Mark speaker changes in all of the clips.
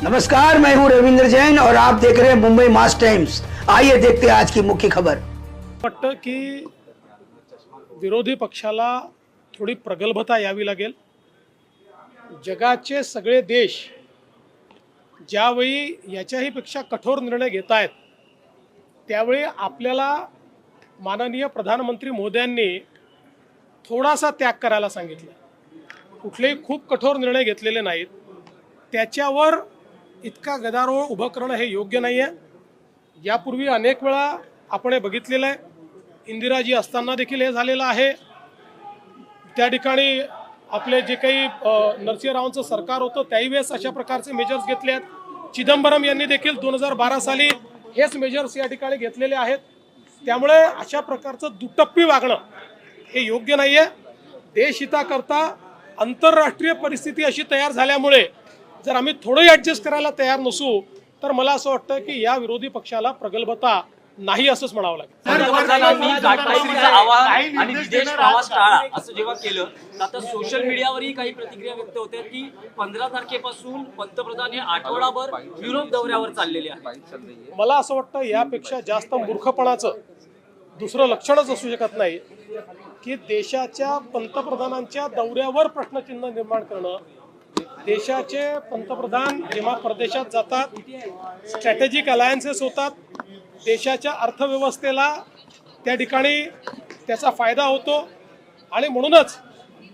Speaker 1: नमस्कार, मैं हूं रविंद्र जैन और आप देख रहे हैं मुंबई मास टाइम्स। आइए देखते हैं आज की मुख्य खबर।
Speaker 2: वाटतं की विरोधी पक्षाला थोडी प्रगल्भता यावी लागेल। जगाचे सगळे देश ज्यावेळी याच्याही पेक्षा कठोर निर्णय घेत आहेत त्यावेळी आपल्याला माननीय प्रधानमंत्री मोदयांनी थोडासा त्याग करायला सांगितलं। कुठलेही खूप कठोर निर्णय घेतलेले नाहीत, त्याच्यावर इतका गदारोळ उभं करणं हे योग्य नाही आहे। यापूर्वी अनेक वेळा आपण हे बघितलेलं आहे, इंदिराजी असताना देखील हे झालेलं आहे। त्या ठिकाणी आपले जे काही नरसिंहरावांचं सरकार होतं त्याही वेळेस अशा प्रकारचे मेजर्स घेतले आहेत। चिदंबरम यांनी देखील 2012 साली हेच मेजर्स या ठिकाणी घेतलेले आहेत। त्यामुळे अशा प्रकारचं दुटप्पी वागणं हे योग्य नाही आहे। देशहिताकरता आंतरराष्ट्रीय परिस्थिती अशी तयार झाल्यामुळे जर आम्ही थोडंही ॲडजस्ट करायला तयार नसू तर मला असं वाटतं की या विरोधी पक्षाला प्रगल्भता नाही असंच म्हणावं लागेल।
Speaker 3: पंतप्रधानांनी घाटपातळीचं आवाहन आणि विदेश प्रवास टाळा असं जेव्हा केलं तर आता सोशल मीडियावरही काही प्रतिक्रिया व्यक्त होत्या की 15 तारखेपासून पंतप्रधान हे आठवडाभर युरोप दौऱ्यावर चाललेले आहेत।
Speaker 2: मला असं वाटतं यापेक्षा जास्त मूर्खपणाचं दुसरं लक्षणच असू शकत नाही की देशाच्या पंतप्रधानांच्या दौऱ्यावर प्रश्नचिन्ह निर्माण करणं। देशाचे पंतप्रधान जेव्हा परदेशात जातात, स्ट्रॅटेजिक अलायन्सेस होतात, देशाच्या अर्थव्यवस्थेला त्या ठिकाणी त्याचा फायदा होतो आणि म्हणूनच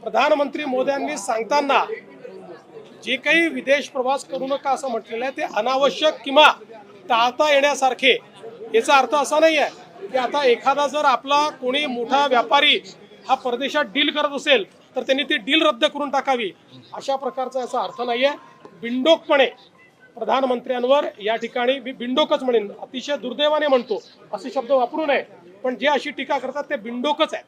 Speaker 2: प्रधानमंत्री मोदयांनी सांगताना जे काही विदेश प्रवास करू नका असं म्हटलेलं आहे ते अनावश्यक किंवा टाळता येण्यासारखे। याचा अर्थ असा नाही आहे की आता एखादा जर आपला कोणी मोठा व्यापारी हा परदेशात डील करत असेल तर त्यांनी ती डील रद्द करून टाकावी, अशा प्रकारचा याचा अर्थ नाही आहे। बिनडोकपणे प्रधानमंत्र्यांवर या ठिकाणी मी बिनडोकच म्हणेन, अतिशय दुर्दैवाने म्हणतो, असे शब्द वापरू नये, पण जे अशी टीका करतात ते बिनडोकच आहे।